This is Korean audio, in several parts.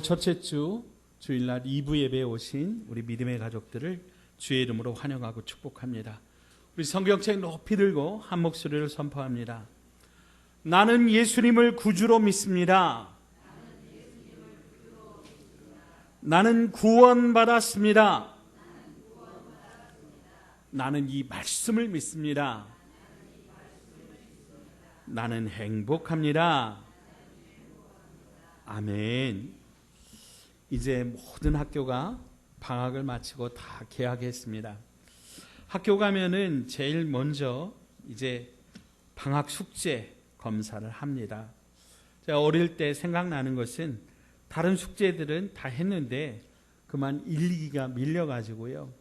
첫째 주 주일날 2부 예배에 오신 우리 믿음의 가족들을 주의 이름으로 환영하고 축복합니다. 우리 성경책 높이 들고 한 목소리를 선포합니다. 나는 예수님을 구주로 믿습니다. 나는 구원받았습니다. 나는 이 말씀을 믿습니다. 나는 행복합니다. 아멘. 이제 모든 학교가 방학을 마치고 다 개학했습니다. 학교 가면은 제일 먼저 이제 방학 숙제 검사를 합니다. 제가 어릴 때 생각나는 것은 다른 숙제들은 다 했는데 그만 일기가 밀려가지고요.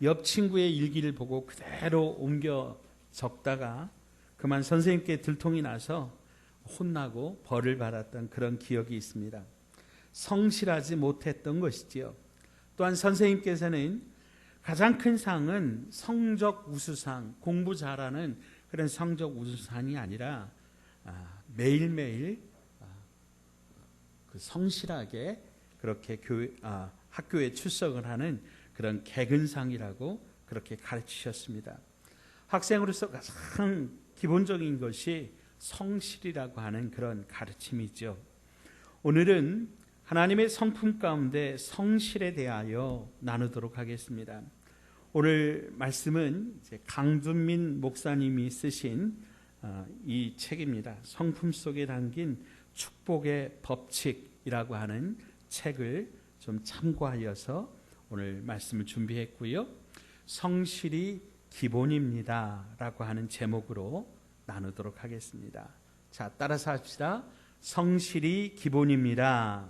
옆 친구의 일기를 보고 그대로 옮겨 적다가 그만 선생님께 들통이 나서 혼나고 벌을 받았던 그런 기억이 있습니다. 성실하지 못했던 것이지요. 또한 선생님께서는 가장 큰 상은 성적 우수상, 공부 잘하는 그런 성적 우수상이 아니라 매일매일 성실하게 그렇게 학교에 출석을 하는 그런 개근상이라고 그렇게 가르치셨습니다. 학생으로서 가장 기본적인 것이 성실이라고 하는 그런 가르침이죠. 오늘은 하나님의 성품 가운데 성실에 대하여 나누도록 하겠습니다. 오늘 말씀은 이제 강준민 목사님이 쓰신 이 책입니다. 성품 속에 담긴 축복의 법칙이라고 하는 책을 좀 참고하여서 오늘 말씀을 준비했고요. 성실이 기본입니다 라고 하는 제목으로 나누도록 하겠습니다. 자, 따라서 합시다. 성실이 기본입니다.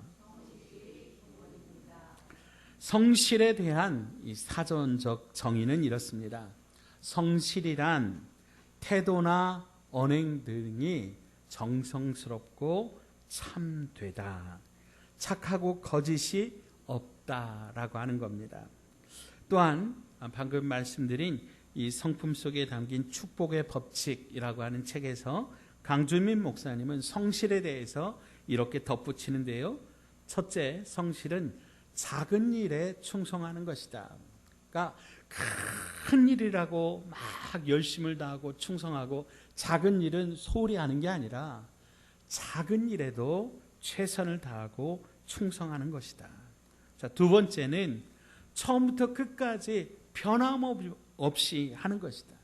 성실에 대한 이 사전적 정의는 이렇습니다. 성실이란 태도나 언행 등이 정성스럽고 참되다. 착하고 거짓이 없다라고 하는 겁니다. 또한 방금 말씀드린 이 성품 속에 담긴 축복의 법칙이라고 하는 책에서 강준민 목사님은 성실에 대해서 이렇게 덧붙이는데요. 첫째, 성실은 작은 일에 충성하는 것이다. 그러니까 큰 일이라고 막 열심을 다하고 충성하고 작은 일은 소홀히 하는 게 아니라 작은 일에도 최선을 다하고 충성하는 것이다. 자, 두 번째는 처음부터 끝까지 변함없이 하는 것이다.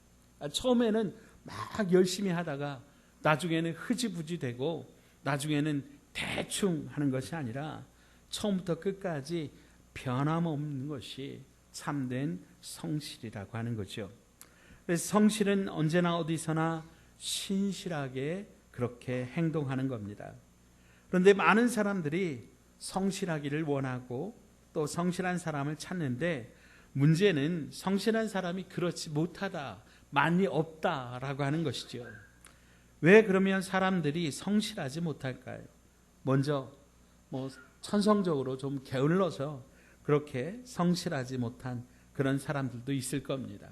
처음에는 막 열심히 하다가 나중에는 흐지부지 되고 나중에는 대충 하는 것이 아니라 처음부터 끝까지 변함없는 것이 참된 성실이라고 하는 거죠. 그래서 성실은 언제나 어디서나 신실하게 그렇게 행동하는 겁니다. 그런데 많은 사람들이 성실하기를 원하고 또 성실한 사람을 찾는데 문제는 성실한 사람이 그렇지 못하다, 많이 없다라고 하는 것이죠. 왜 그러면 사람들이 성실하지 못할까요? 먼저 천성적으로 좀 게을러서 그렇게 성실하지 못한 그런 사람들도 있을 겁니다.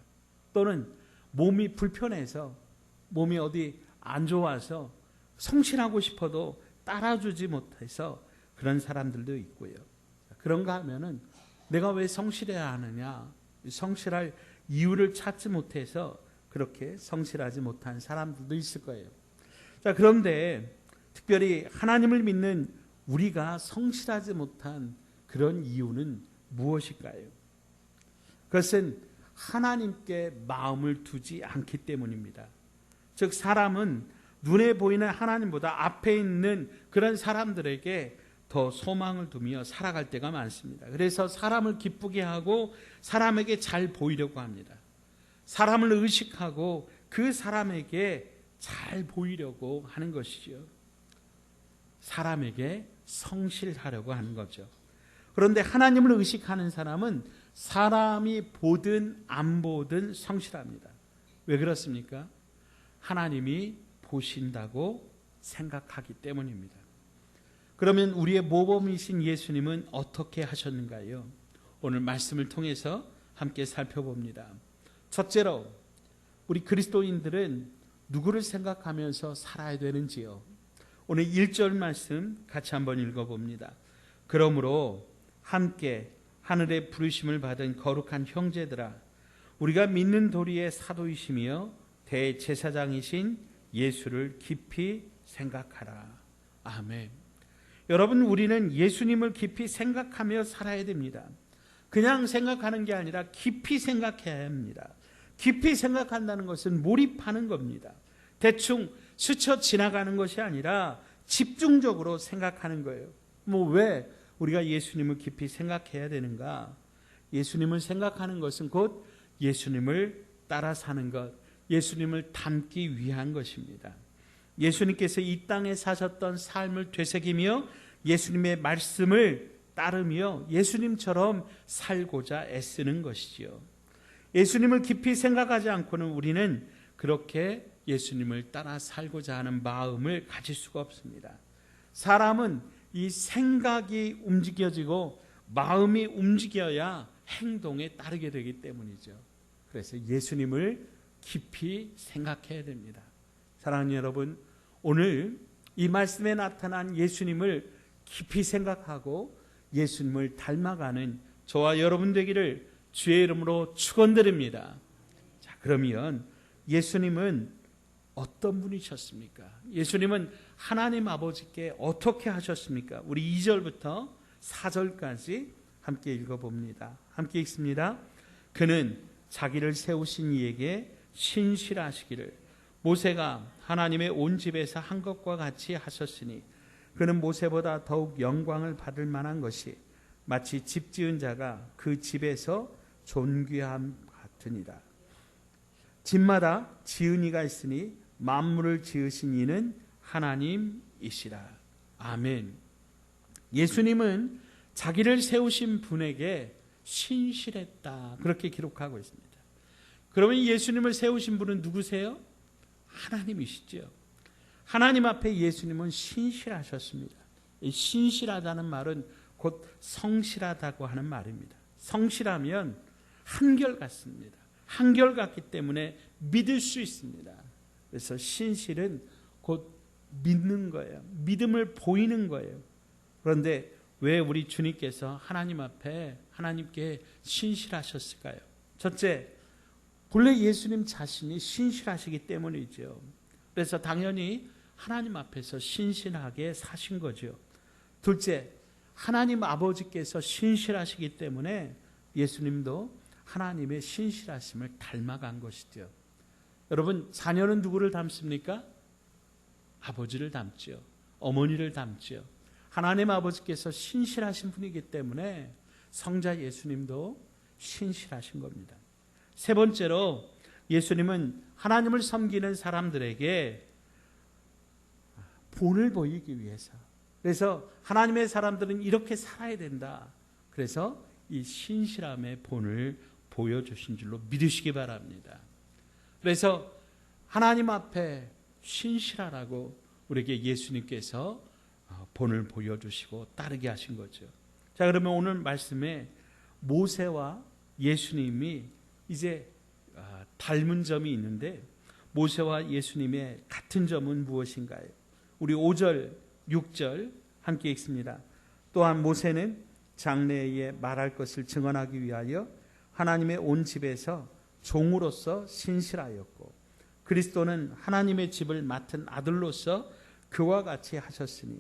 또는 몸이 불편해서 몸이 어디 안 좋아서 성실하고 싶어도 따라주지 못해서 그런 사람들도 있고요. 그런가 하면은 내가 왜 성실해야 하느냐, 성실할 이유를 찾지 못해서 그렇게 성실하지 못한 사람들도 있을 거예요. 자, 그런데 특별히 하나님을 믿는 우리가 성실하지 못한 그런 이유는 무엇일까요? 그것은 하나님께 마음을 두지 않기 때문입니다. 즉 사람은 눈에 보이는 하나님보다 앞에 있는 그런 사람들에게 더 소망을 두며 살아갈 때가 많습니다. 그래서 사람을 기쁘게 하고 사람에게 잘 보이려고 합니다. 사람을 의식하고 그 사람에게 잘 보이려고 하는 것이죠. 사람에게 성실하려고 하는 거죠. 그런데 하나님을 의식하는 사람은 사람이 보든 안 보든 성실합니다. 왜 그렇습니까? 하나님이 보신다고 생각하기 때문입니다. 그러면 우리의 모범이신 예수님은 어떻게 하셨는가요? 오늘 말씀을 통해서 함께 살펴봅니다. 첫째로 우리 그리스도인들은 누구를 생각하면서 살아야 되는지요? 오늘 1절 말씀 같이 한번 읽어봅니다. 그러므로 함께 하늘의 부르심을 받은 거룩한 형제들아, 우리가 믿는 도리의 사도이시며 대제사장이신 예수를 깊이 생각하라. 아멘. 여러분, 우리는 예수님을 깊이 생각하며 살아야 됩니다. 그냥 생각하는 게 아니라 깊이 생각해야 합니다. 깊이 생각한다는 것은 몰입하는 겁니다. 대충 스쳐 지나가는 것이 아니라 집중적으로 생각하는 거예요. 왜 우리가 예수님을 깊이 생각해야 되는가? 예수님을 생각하는 것은 곧 예수님을 따라 사는 것, 예수님을 닮기 위한 것입니다. 예수님께서 이 땅에 사셨던 삶을 되새기며 예수님의 말씀을 따르며 예수님처럼 살고자 애쓰는 것이지요. 예수님을 깊이 생각하지 않고는 우리는 그렇게 예수님을 따라 살고자 하는 마음을 가질 수가 없습니다. 사람은 이 생각이 움직여지고 마음이 움직여야 행동에 따르게 되기 때문이죠. 그래서 예수님을 깊이 생각해야 됩니다. 사랑하는 여러분, 오늘 이 말씀에 나타난 예수님을 깊이 생각하고 예수님을 닮아가는 저와 여러분 되기를 주의 이름으로 축원드립니다. 자, 그러면 예수님은 어떤 분이셨습니까? 예수님은 하나님 아버지께 어떻게 하셨습니까? 우리 2절부터 4절까지 함께 읽어봅니다. 함께 읽습니다. 그는 자기를 세우신 이에게 신실하시기를 모세가 하나님의 온 집에서 한 것과 같이 하셨으니 그는 모세보다 더욱 영광을 받을 만한 것이 마치 집 지은 자가 그 집에서 존귀함 같으니라. 집마다 지은 이가 있으니 만물을 지으신 이는 하나님이시라. 아멘. 예수님은 자기를 세우신 분에게 신실했다, 그렇게 기록하고 있습니다. 그러면 예수님을 세우신 분은 누구세요? 하나님이시죠. 하나님 앞에 예수님은 신실하셨습니다. 이 신실하다는 말은 곧 성실하다고 하는 말입니다. 성실하면 한결같습니다. 한결같기 때문에 믿을 수 있습니다. 그래서 신실은 곧 믿는 거예요. 믿음을 보이는 거예요. 그런데 왜 우리 주님께서 하나님 앞에 하나님께 신실하셨을까요? 첫째, 본래 예수님 자신이 신실하시기 때문이죠. 그래서 당연히 하나님 앞에서 신실하게 사신 거죠. 둘째, 하나님 아버지께서 신실하시기 때문에 예수님도 하나님의 신실하심을 닮아간 것이죠. 여러분, 자녀는 누구를 닮습니까? 아버지를 닮죠. 어머니를 닮죠. 하나님 아버지께서 신실하신 분이기 때문에 성자 예수님도 신실하신 겁니다. 세 번째로 예수님은 하나님을 섬기는 사람들에게 본을 보이기 위해서, 그래서 하나님의 사람들은 이렇게 살아야 된다, 그래서 이 신실함의 본을 보여주신 줄로 믿으시기 바랍니다. 그래서 하나님 앞에 신실하라고 우리에게 예수님께서 본을 보여주시고 따르게 하신 거죠. 자, 그러면 오늘 말씀에 모세와 예수님이 이제 닮은 점이 있는데, 모세와 예수님의 같은 점은 무엇인가요? 우리 5절, 6절 함께 읽습니다. 또한 모세는 장래에 말할 것을 증언하기 위하여 하나님의 온 집에서 종으로서 신실하였고, 그리스도는 하나님의 집을 맡은 아들로서 그와 같이 하셨으니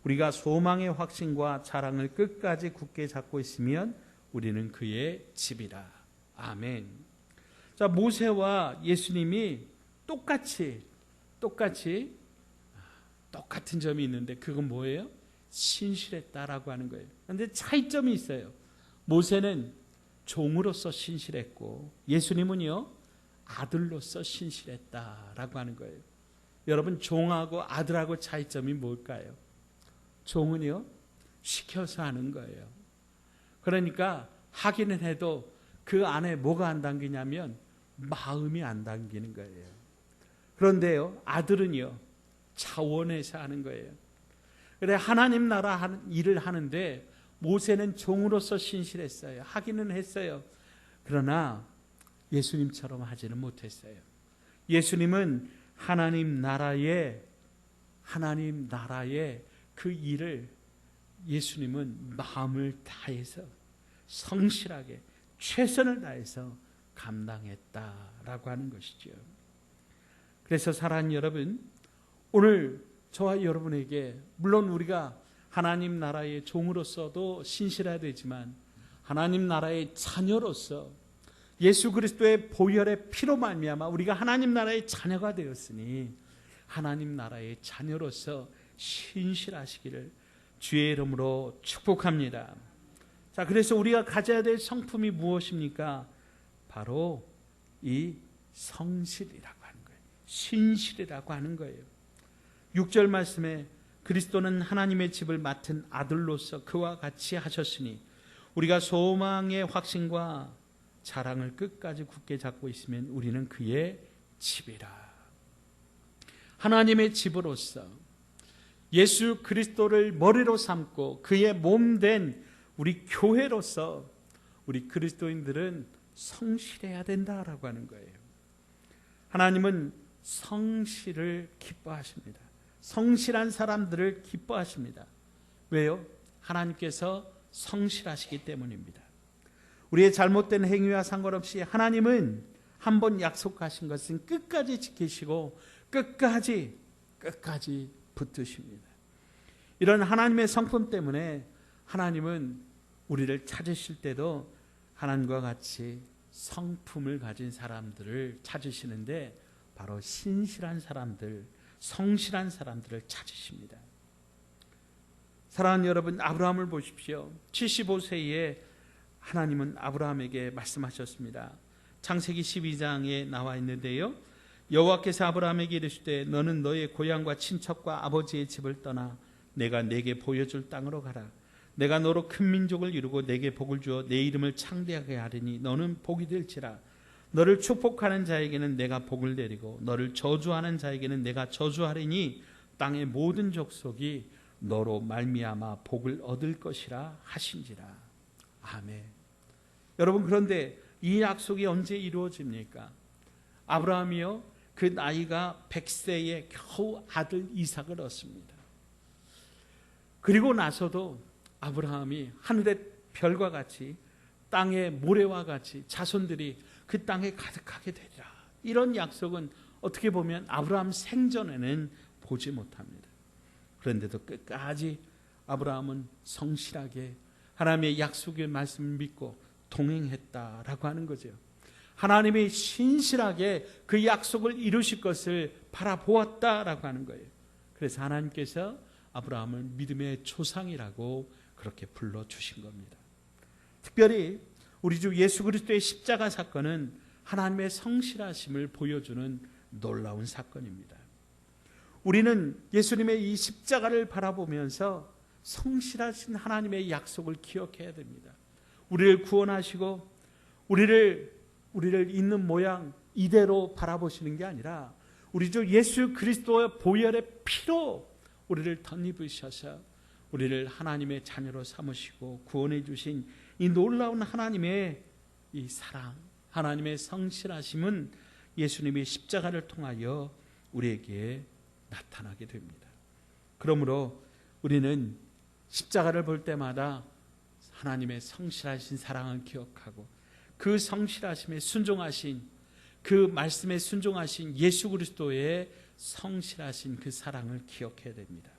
우리가 소망의 확신과 자랑을 끝까지 굳게 잡고 있으면 우리는 그의 집이라. 아멘. 자, 모세와 예수님이 똑같은 점이 있는데 그건 뭐예요? 신실했다라고 하는 거예요. 그런데 차이점이 있어요. 모세는 종으로서 신실했고 예수님은요, 아들로서 신실했다라고 하는 거예요. 여러분, 종하고 아들하고 차이점이 뭘까요? 종은요, 시켜서 하는 거예요. 그러니까 하기는 해도 그 안에 뭐가 안 담기냐면 마음이 안 담기는 거예요. 그런데요, 아들은요, 차원에서 하는 거예요. 그래, 하나님 나라 일을 하는데 모세는 종으로서 신실했어요. 하기는 했어요. 그러나 예수님처럼 하지는 못했어요. 예수님은 하나님 나라의 그 일을 예수님은 마음을 다해서 성실하게 최선을 다해서 감당했다라고 하는 것이죠. 그래서 사랑하는 여러분, 오늘 저와 여러분에게 물론 우리가 하나님 나라의 종으로서도 신실해야 되지만 하나님 나라의 자녀로서 예수 그리스도의 보혈의 피로 말미암아 우리가 하나님 나라의 자녀가 되었으니 하나님 나라의 자녀로서 신실하시기를 주의 이름으로 축복합니다. 자, 그래서 우리가 가져야 될 성품이 무엇입니까? 바로 이 성실이라고 하는 거예요. 신실이라고 하는 거예요. 6절 말씀에 그리스도는 하나님의 집을 맡은 아들로서 그와 같이 하셨으니 우리가 소망의 확신과 자랑을 끝까지 굳게 잡고 있으면 우리는 그의 집이라. 하나님의 집으로서 예수 그리스도를 머리로 삼고 그의 몸된 우리 교회로서 우리 그리스도인들은 성실해야 된다라고 하는 거예요. 하나님은 성실을 기뻐하십니다. 성실한 사람들을 기뻐하십니다. 왜요? 하나님께서 성실하시기 때문입니다. 우리의 잘못된 행위와 상관없이 하나님은 한번 약속하신 것은 끝까지 지키시고 끝까지 붙드십니다. 이런 하나님의 성품 때문에 하나님은 우리를 찾으실 때도 하나님과 같이 성품을 가진 사람들을 찾으시는데 바로 신실한 사람들, 성실한 사람들을 찾으십니다. 사랑하는 여러분, 아브라함을 보십시오. 75세에 하나님은 아브라함에게 말씀하셨습니다. 창세기 12장에 나와 있는데요, 여호와께서 아브라함에게 이르시되 너는 너의 고향과 친척과 아버지의 집을 떠나 내가 내게 보여줄 땅으로 가라. 내가 너로 큰 민족을 이루고 내게 복을 주어 내 이름을 창대하게 하리니 너는 복이 될지라. 너를 축복하는 자에게는 내가 복을 내리고 너를 저주하는 자에게는 내가 저주하리니 땅의 모든 족속이 너로 말미암아 복을 얻을 것이라 하신지라. 아멘. 여러분, 그런데 이 약속이 언제 이루어집니까? 아브라함이요, 그 나이가 100세에 겨우 아들 이삭을 얻습니다. 그리고 나서도 아브라함이 하늘의 별과 같이 땅의 모래와 같이 자손들이 그 땅에 가득하게 되리라. 이런 약속은 어떻게 보면 아브라함 생전에는 보지 못합니다. 그런데도 끝까지 아브라함은 성실하게 하나님의 약속의 말씀을 믿고 동행했다라고 하는 거죠. 하나님이 신실하게 그 약속을 이루실 것을 바라보았다라고 하는 거예요. 그래서 하나님께서 아브라함을 믿음의 조상이라고 그렇게 불러주신 겁니다. 특별히 우리 주 예수 그리스도의 십자가 사건은 하나님의 성실하심을 보여주는 놀라운 사건입니다. 우리는 예수님의 이 십자가를 바라보면서 성실하신 하나님의 약속을 기억해야 됩니다. 우리를 구원하시고 우리를 있는 모양 이대로 바라보시는 게 아니라 우리 주 예수 그리스도의 보혈의 피로 우리를 덧입으셔서 우리를 하나님의 자녀로 삼으시고 구원해 주신 이 놀라운 하나님의 이 사랑, 하나님의 성실하심은 예수님의 십자가를 통하여 우리에게 나타나게 됩니다. 그러므로 우리는 십자가를 볼 때마다 하나님의 성실하신 사랑을 기억하고 그 성실하심에 순종하신, 그 말씀에 순종하신 예수 그리스도의 성실하신 그 사랑을 기억해야 됩니다.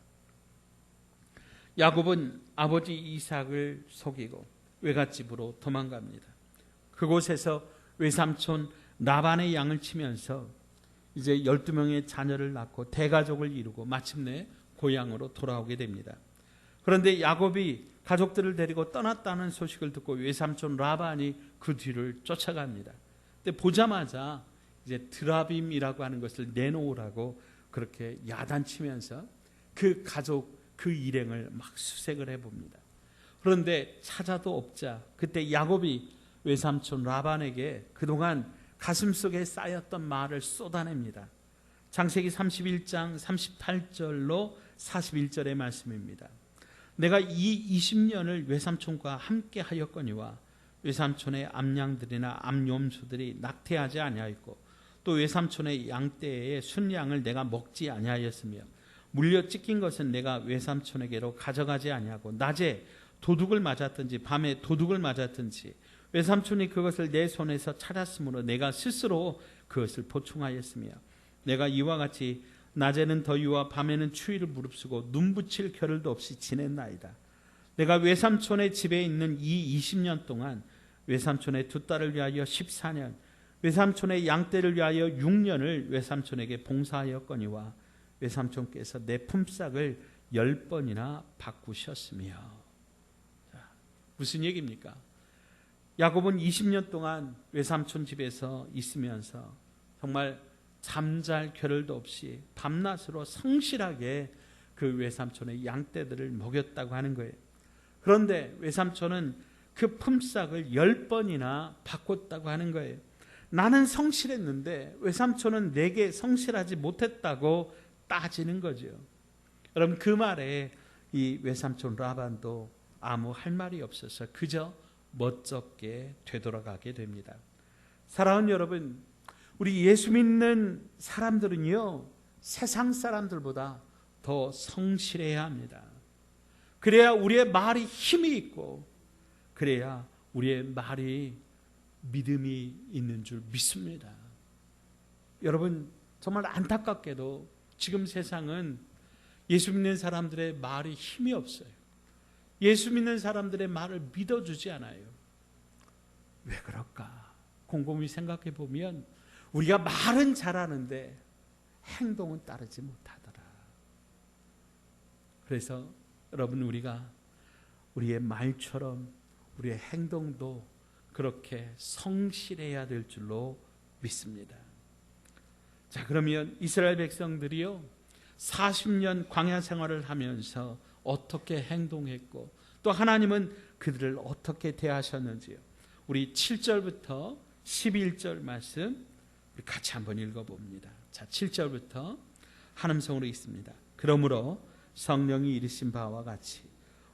야곱은 아버지 이삭을 속이고 외갓집으로 도망갑니다. 그곳에서 외삼촌 라반의 양을 치면서 이제 12명의 자녀를 낳고 대가족을 이루고 마침내 고향으로 돌아오게 됩니다. 그런데 야곱이 가족들을 데리고 떠났다는 소식을 듣고 외삼촌 라반이 그 뒤를 쫓아갑니다. 근데 보자마자 이제 드라빔이라고 하는 것을 내놓으라고 그렇게 야단치면서 그 가족 그 일행을 막 수색을 해봅니다. 그런데 찾아도 없자 그때 야곱이 외삼촌 라반에게 그동안 가슴속에 쌓였던 말을 쏟아냅니다. 창세기 31장 38절로 41절의 말씀입니다. 내가 이 20년을 외삼촌과 함께 하였거니와 외삼촌의 암양들이나 암염소들이 낙태하지 아니하였고 또 외삼촌의 양떼의 순양을 내가 먹지 아니하였으며 물려 찢긴 것은 내가 외삼촌에게로 가져가지 아니하고 낮에 도둑을 맞았든지 밤에 도둑을 맞았든지 외삼촌이 그것을 내 손에서 찾았으므로 내가 스스로 그것을 보충하였으며 내가 이와 같이 낮에는 더위와 밤에는 추위를 무릅쓰고 눈 붙일 겨를도 없이 지냈나이다. 내가 외삼촌의 집에 있는 이 20년 동안 외삼촌의 두 딸을 위하여 14년, 외삼촌의 양떼를 위하여 6년을 외삼촌에게 봉사하였거니와 외삼촌께서 내 품삯을 10번이나 바꾸셨으며. 자, 무슨 얘기입니까? 야곱은 20년 동안 외삼촌 집에서 있으면서 정말 잠잘 겨를도 없이 밤낮으로 성실하게 그 외삼촌의 양떼들을 먹였다고 하는 거예요. 그런데 외삼촌은 그 품삯을 10번이나 바꿨다고 하는 거예요. 나는 성실했는데 외삼촌은 내게 성실하지 못했다고 따지는 거죠. 여러분, 그 말에 이 외삼촌 라반도 아무 할 말이 없어서 그저 멋쩍게 되돌아가게 됩니다. 사랑하는 여러분, 우리 예수 믿는 사람들은요, 세상 사람들보다 더 성실해야 합니다. 그래야 우리의 말이 힘이 있고, 그래야 우리의 말이 믿음이 있는 줄 믿습니다. 여러분, 정말 안타깝게도 지금 세상은 예수 믿는 사람들의 말이 힘이 없어요. 예수 믿는 사람들의 말을 믿어주지 않아요. 왜 그럴까? 곰곰이 생각해 보면 우리가 말은 잘하는데 행동은 따르지 못하더라. 그래서 여러분, 우리가 우리의 말처럼 우리의 행동도 그렇게 성실해야 될 줄로 믿습니다. 자, 그러면 이스라엘 백성들이요 40년 광야 생활을 하면서 어떻게 행동했고 또 하나님은 그들을 어떻게 대하셨는지요. 우리 7절부터 11절 말씀 같이 한번 읽어봅니다. 자, 7절부터 한음성으로 읽습니다. 그러므로 성령이 이르신 바와 같이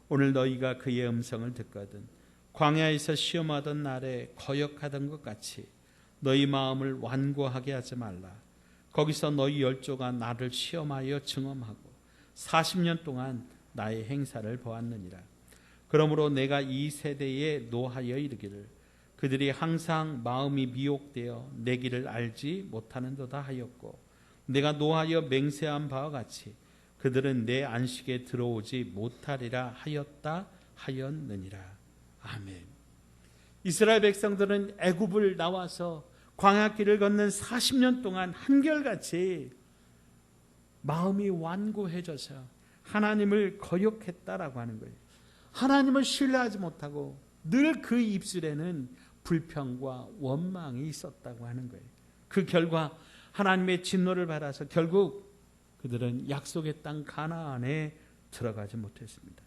오늘 너희가 그의 음성을 듣거든 광야에서 시험하던 날에 거역하던 것 같이 너희 마음을 완고하게 하지 말라. 거기서 너희 열조가 나를 시험하여 증험하고 40년 동안 나의 행사를 보았느니라. 그러므로 내가 이 세대에 노하여 이르기를 그들이 항상 마음이 미혹되어 내 길을 알지 못하는도다 하였고 내가 노하여 맹세한 바와 같이 그들은 내 안식에 들어오지 못하리라 하였다 하였느니라. 아멘. 이스라엘 백성들은 애굽을 나와서 광야길을 걷는 40년 동안 한결같이 마음이 완고해져서 하나님을 거역했다라고 하는 거예요. 하나님을 신뢰하지 못하고 늘 그 입술에는 불평과 원망이 있었다고 하는 거예요. 그 결과 하나님의 진노를 받아서 결국 그들은 약속의 땅 가나안에 들어가지 못했습니다.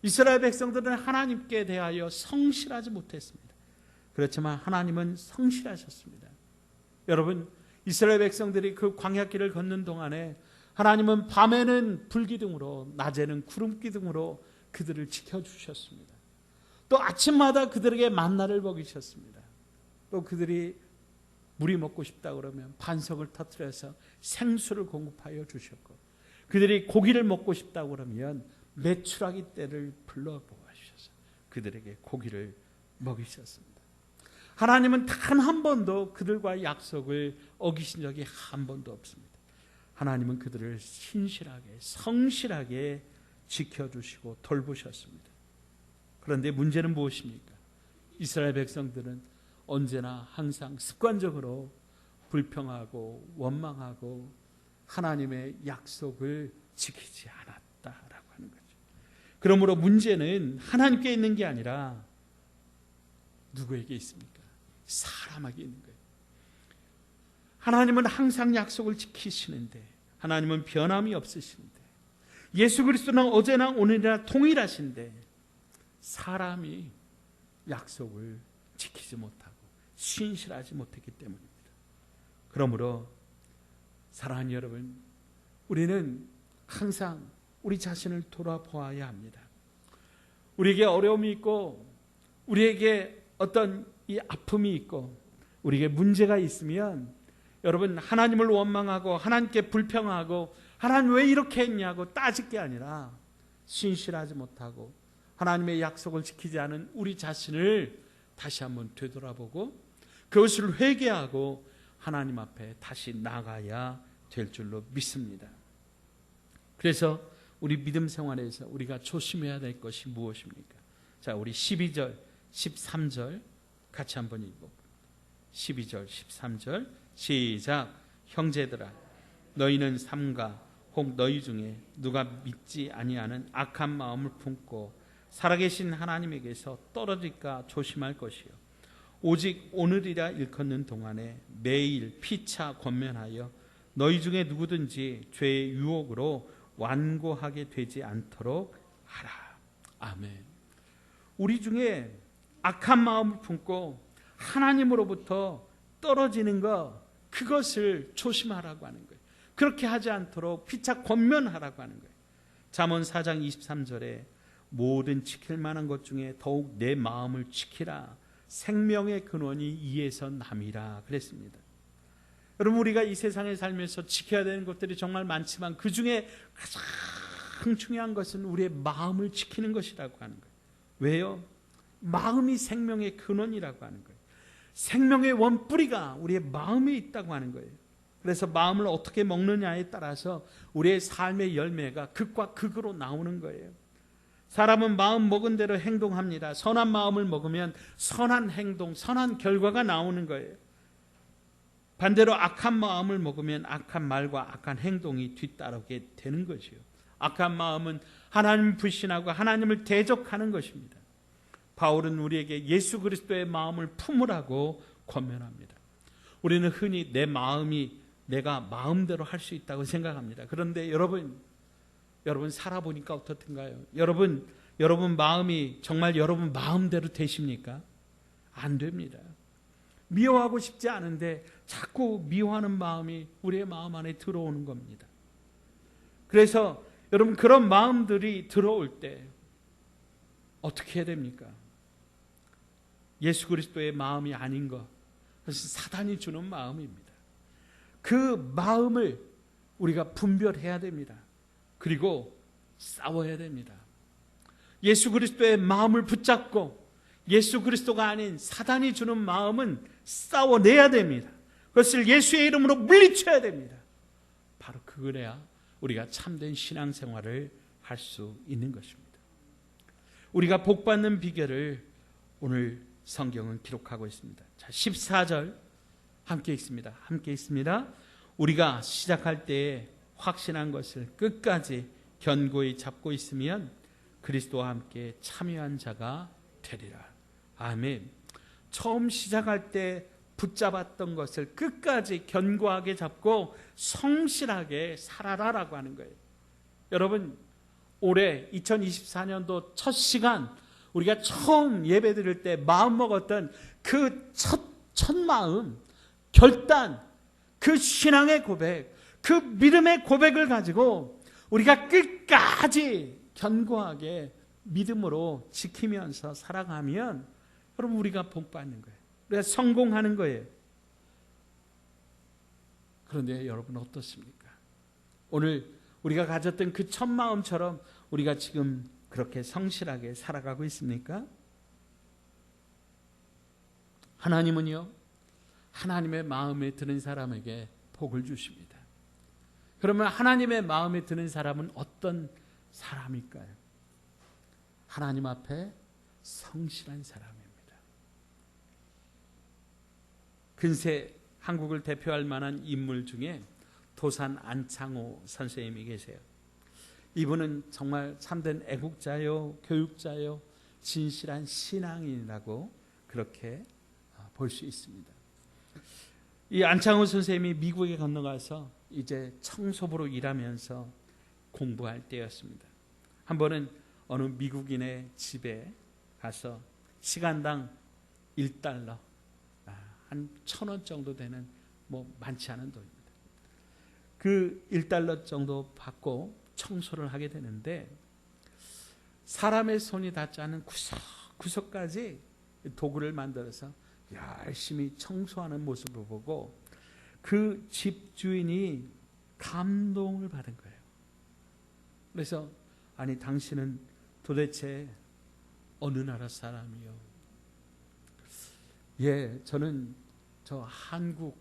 이스라엘 백성들은 하나님께 대하여 성실하지 못했습니다. 그렇지만 하나님은 성실하셨습니다. 여러분, 이스라엘 백성들이 그 광야길을 걷는 동안에 하나님은 밤에는 불기둥으로 낮에는 구름기둥으로 그들을 지켜주셨습니다. 또 아침마다 그들에게 만나를 먹이셨습니다. 또 그들이 물이 먹고 싶다 그러면 반석을 터뜨려서 생수를 공급하여 주셨고 그들이 고기를 먹고 싶다 그러면 메추라기 떼를 불러 모아주셔서 그들에게 고기를 먹이셨습니다. 하나님은 단 한 번도 그들과 약속을 어기신 적이 한 번도 없습니다. 하나님은 그들을 신실하게 성실하게 지켜주시고 돌보셨습니다. 그런데 문제는 무엇입니까? 이스라엘 백성들은 언제나 항상 습관적으로 불평하고 원망하고 하나님의 약속을 지키지 않았다라고 하는 거죠. 그러므로 문제는 하나님께 있는 게 아니라 누구에게 있습니까? 사람에게 있는 거예요. 하나님은 항상 약속을 지키시는데 하나님은 변함이 없으신데 예수 그리스도는 어제나 오늘이나 동일하신데 사람이 약속을 지키지 못하고 신실하지 못했기 때문입니다. 그러므로 사랑하는 여러분, 우리는 항상 우리 자신을 돌아보아야 합니다. 우리에게 어려움이 있고 우리에게 어떤 이 아픔이 있고 우리에게 문제가 있으면 여러분 하나님을 원망하고 하나님께 불평하고 하나님 왜 이렇게 했냐고 따질 게 아니라 신실하지 못하고 하나님의 약속을 지키지 않은 우리 자신을 다시 한번 되돌아보고 그것을 회개하고 하나님 앞에 다시 나가야 될 줄로 믿습니다. 그래서 우리 믿음 생활에서 우리가 조심해야 될 것이 무엇입니까? 자, 우리 12절, 13절 같이 한번 읽어볼까요? 12절, 13절 시작. 형제들아, 너희는 삼가 혹 너희 중에 누가 믿지 아니하는 악한 마음을 품고 살아계신 하나님에게서 떨어질까 조심할 것이요, 오직 오늘이라 일컫는 동안에 매일 피차 권면하여 너희 중에 누구든지 죄의 유혹으로 완고하게 되지 않도록 하라. 아멘. 우리 중에 악한 마음을 품고 하나님으로부터 떨어지는 것, 그것을 조심하라고 하는 거예요. 그렇게 하지 않도록 피차 권면하라고 하는 거예요. 잠언 4장 23절에 모든 지킬 만한 것 중에 더욱 내 마음을 지키라. 생명의 근원이 이에서 남이라 그랬습니다. 여러분, 우리가 이 세상에 살면서 지켜야 되는 것들이 정말 많지만 그 중에 가장 중요한 것은 우리의 마음을 지키는 것이라고 하는 거예요. 왜요? 마음이 생명의 근원이라고 하는 거예요. 생명의 원뿌리가 우리의 마음에 있다고 하는 거예요. 그래서 마음을 어떻게 먹느냐에 따라서 우리의 삶의 열매가 극과 극으로 나오는 거예요. 사람은 마음 먹은 대로 행동합니다. 선한 마음을 먹으면 선한 행동, 선한 결과가 나오는 거예요. 반대로 악한 마음을 먹으면 악한 말과 악한 행동이 뒤따르게 되는 것이요, 악한 마음은 하나님 불신하고 하나님을 대적하는 것입니다. 바울은 우리에게 예수 그리스도의 마음을 품으라고 권면합니다. 우리는 흔히 내 마음이 내가 마음대로 할 수 있다고 생각합니다. 그런데 여러분 살아보니까 어떻든가요? 여러분 마음이 정말 여러분 마음대로 되십니까? 안 됩니다. 미워하고 싶지 않은데 자꾸 미워하는 마음이 우리의 마음 안에 들어오는 겁니다. 그래서 여러분, 그런 마음들이 들어올 때 어떻게 해야 됩니까? 예수 그리스도의 마음이 아닌 것, 그것은 사단이 주는 마음입니다. 그 마음을 우리가 분별해야 됩니다. 그리고 싸워야 됩니다. 예수 그리스도의 마음을 붙잡고 예수 그리스도가 아닌 사단이 주는 마음은 싸워내야 됩니다. 그것을 예수의 이름으로 물리쳐야 됩니다. 바로 그래야 우리가 참된 신앙생활을 할 수 있는 것입니다. 우리가 복받는 비결을 오늘 성경은 기록하고 있습니다. 자, 14절 함께 읽습니다. 우리가 시작할 때에 확신한 것을 끝까지 견고히 잡고 있으면 그리스도와 함께 참여한 자가 되리라. 아멘. 처음 시작할 때 붙잡았던 것을 끝까지 견고하게 잡고 성실하게 살아라라고 하는 거예요. 여러분, 올해 2024년도 첫 시간, 우리가 처음 예배 드릴 때 마음 먹었던 그 첫 마음, 결단, 그 신앙의 고백, 그 믿음의 고백을 가지고 우리가 끝까지 견고하게 믿음으로 지키면서 살아가면 여러분, 우리가 복받는 거예요. 우리가 성공하는 거예요. 그런데 여러분 어떻습니까? 오늘 우리가 가졌던 그 첫 마음처럼 우리가 지금 그렇게 성실하게 살아가고 있습니까? 하나님은요, 하나님의 마음에 드는 사람에게 복을 주십니다. 그러면 하나님의 마음에 드는 사람은 어떤 사람일까요? 하나님 앞에 성실한 사람입니다. 근세 한국을 대표할 만한 인물 중에 도산 안창호 선생님이 계세요. 이분은 정말 참된 애국자요, 교육자요, 진실한 신앙인이라고 그렇게 볼 수 있습니다. 이 안창호 선생님이 미국에 건너가서 이제 청소부로 일하면서 공부할 때였습니다. 한 번은 어느 미국인의 집에 가서 시간당 $1, 한 1,000원 정도 되는 많지 않은 돈입니다. 그 $1 정도 받고 청소를 하게 되는데 사람의 손이 닿지 않은 구석까지 도구를 만들어서 열심히 청소하는 모습을 보고 그 집 주인이 감동을 받은 거예요. 그래서 아니 당신은 도대체 어느 나라 사람이요? 예, 저는 저 한국에서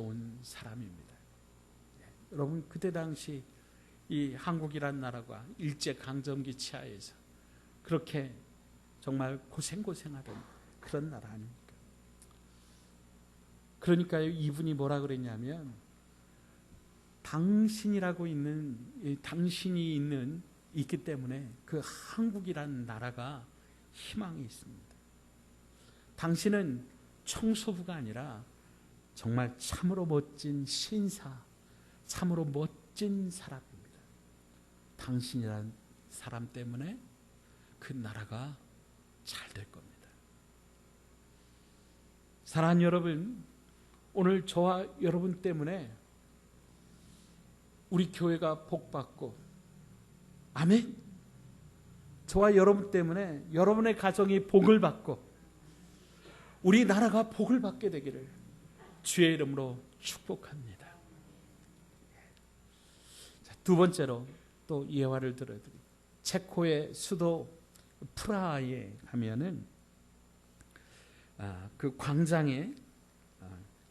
온 사람입니다. 예, 여러분 그때 당시 이 한국이란 나라가 일제강점기 치하에서 그렇게 정말 고생하던 그런 나라 아닙니까? 그러니까 이분이 뭐라 그랬냐면 당신이라고 당신이 있기 때문에 그 한국이라는 나라가 희망이 있습니다. 당신은 청소부가 아니라 정말 참으로 멋진 신사, 참으로 멋진 사람입니다. 당신이란 사람 때문에 그 나라가 잘 될 겁니다. 사랑하는 여러분, 오늘 저와 여러분 때문에 우리 교회가 복받고, 아멘. 저와 여러분 때문에 여러분의 가정이 복을 받고 우리 나라가 복을 받게 되기를 주의 이름으로 축복합니다. 자, 두 번째로 또 예화를 들어드립니다. 체코의 수도 프라하에 가면은 그 광장에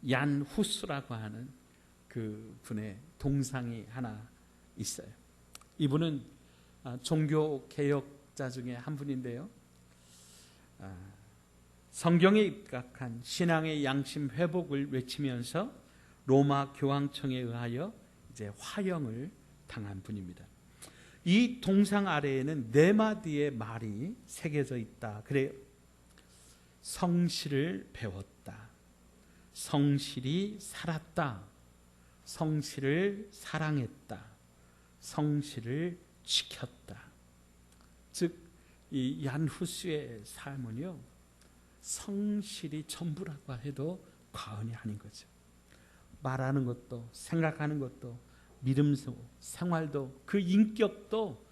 얀 후스라고 하는 그 분의 동상이 하나 있어요. 이분은 종교 개혁자 중에 한 분인데요. 성경에 입각한 신앙의 양심 회복을 외치면서 로마 교황청에 의하여 이제 화형을 당한 분입니다. 이 동상 아래에는 네 마디의 말이 새겨져 있다. 그래요. 성실을 배웠다. 성실히 살았다. 성실을 사랑했다. 성실을 지켰다. 즉, 이 얀후스의 삶은요, 성실이 전부라고 해도 과언이 아닌 거죠. 말하는 것도, 생각하는 것도, 믿음도, 생활도, 그 인격도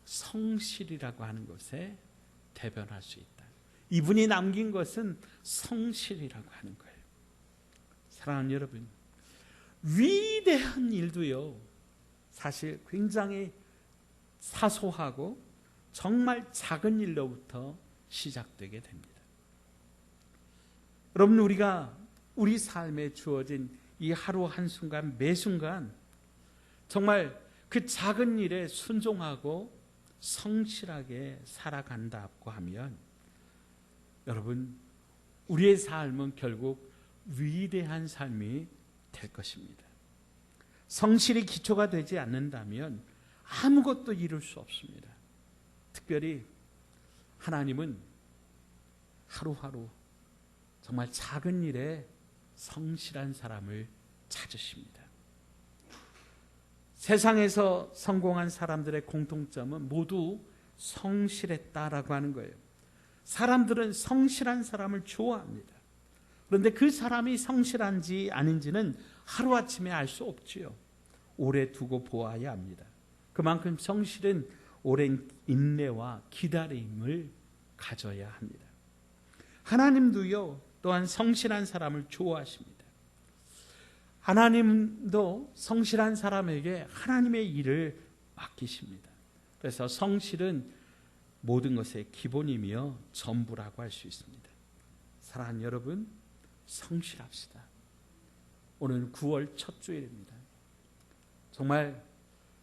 성실이라고 하는 것에 대변할 수 있다. 이분이 남긴 것은 성실이라고 하는 거예요. 사랑하는 여러분, 위대한 일도요, 사실 굉장히 사소하고 정말 작은 일로부터 시작되게 됩니다. 여러분, 우리가 우리 삶에 주어진 이 하루 한순간 매 순간 정말 그 작은 일에 순종하고 성실하게 살아간다고 하면 여러분, 우리의 삶은 결국 위대한 삶이 될 것입니다. 성실이 기초가 되지 않는다면 아무것도 이룰 수 없습니다. 특별히 하나님은 하루하루 정말 작은 일에 성실한 사람을 찾으십니다. 세상에서 성공한 사람들의 공통점은 모두 성실했다라고 하는 거예요. 사람들은 성실한 사람을 좋아합니다. 그런데 그 사람이 성실한지 아닌지는 하루아침에 알 수 없지요. 오래 두고 보아야 합니다. 그만큼 성실은 오랜 인내와 기다림을 가져야 합니다. 하나님도요, 또한 성실한 사람을 좋아하십니다. 하나님도 성실한 사람에게 하나님의 일을 맡기십니다. 그래서 성실은 모든 것의 기본이며 전부라고 할 수 있습니다. 사랑하는 여러분, 성실합시다. 오늘 9월 첫 주일입니다. 정말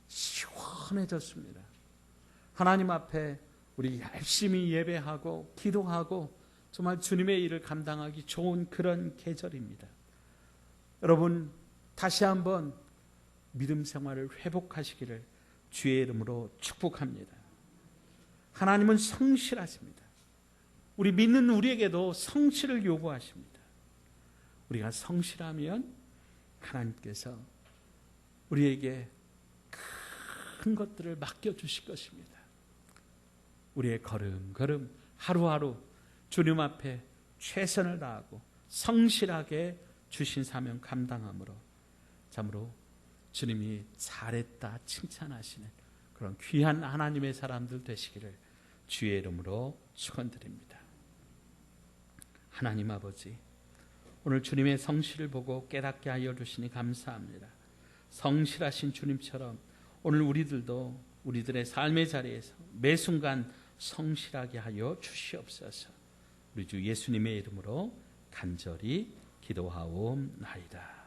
시원해졌습니다. 하나님 앞에 우리 열심히 예배하고 기도하고 정말 주님의 일을 감당하기 좋은 그런 계절입니다. 여러분, 다시 한번 믿음 생활을 회복하시기를 주의 이름으로 축복합니다. 하나님은 성실하십니다. 우리 믿는 우리에게도 성실을 요구하십니다. 우리가 성실하면 하나님께서 우리에게 큰 것들을 맡겨주실 것입니다. 우리의 걸음걸음 하루하루 주님 앞에 최선을 다하고 성실하게 주신 사명 감당함으로 참으로 주님이 잘했다 칭찬하시는 그런 귀한 하나님의 사람들 되시기를 주의 이름으로 축원드립니다. 하나님 아버지, 오늘 주님의 성실을 보고 깨닫게 하여 주시니 감사합니다. 성실하신 주님처럼 오늘 우리들도 우리들의 삶의 자리에서 매 순간 성실하게 하여 주시옵소서. 우리 주 예수님의 이름으로 간절히 기도하옵나이다.